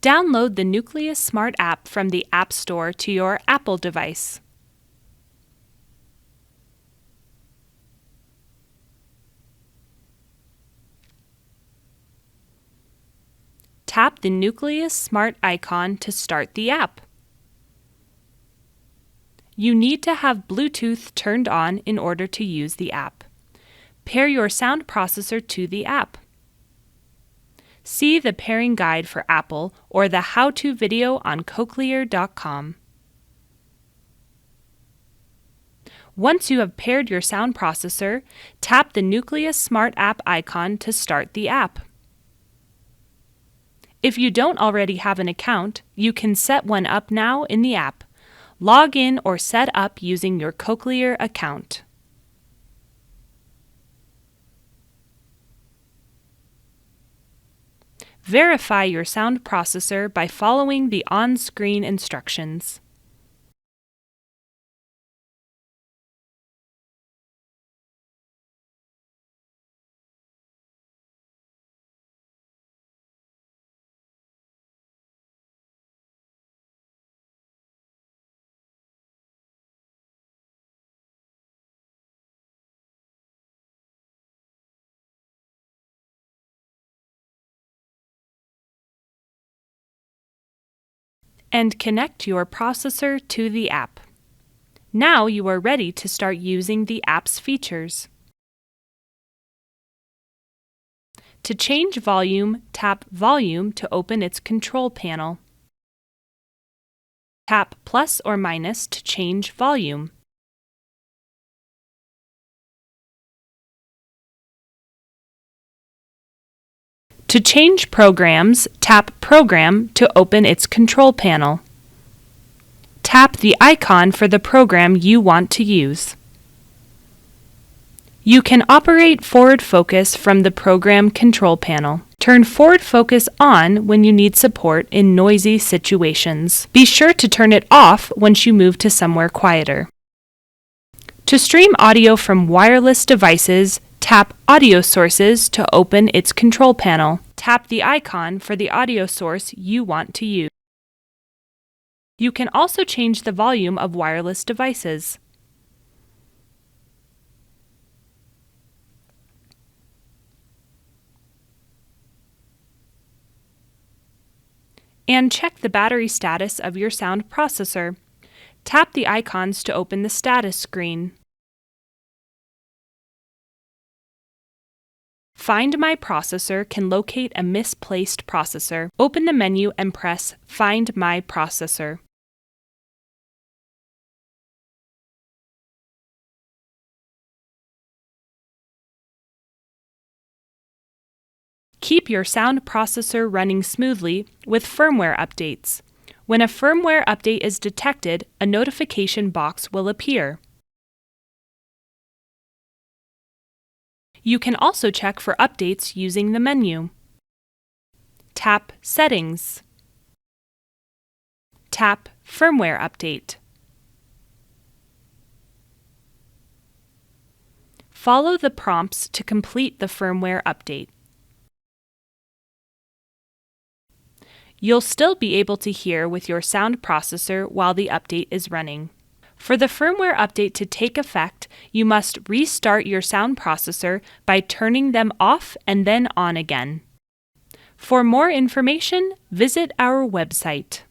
Download the Nucleus Smart App from the App Store to your Apple device. Tap the Nucleus Smart icon to start the app. You need to have Bluetooth turned on in order to use the app. Pair your sound processor to the app. See the pairing guide for Apple or the how-to video on Cochlear.com. Once you have paired your sound processor, tap the Nucleus Smart App icon to start the app. If you don't already have an account, you can set one up now in the app. Log in or set up using your Cochlear account. Verify your sound processor by following the on-screen instructions. And connect your processor to the app. Now you are ready to start using the app's features. To change volume, tap Volume to open its control panel. Tap plus or minus to change volume. To change programs, tap Program to open its control panel. Tap the icon for the program you want to use. You can operate forward focus from the program control panel. Turn forward focus on when you need support in noisy situations. Be sure to turn it off once you move to somewhere quieter. To stream audio from wireless devices, tap Audio Sources to open its control panel. Tap the icon for the audio source you want to use. You can also change the volume of wireless devices. And check the battery status of your sound processor. Tap the icons to open the status screen. Find My Processor can locate a misplaced processor. Open the menu and press Find My Processor. Keep your sound processor running smoothly with firmware updates. When a firmware update is detected, a notification box will appear. You can also check for updates using the menu. Tap Settings. Tap Firmware Update. Follow the prompts to complete the firmware update. You'll still be able to hear with your sound processor while the update is running. For the firmware update to take effect, you must restart your sound processor by turning them off and then on again. For more information, visit our website.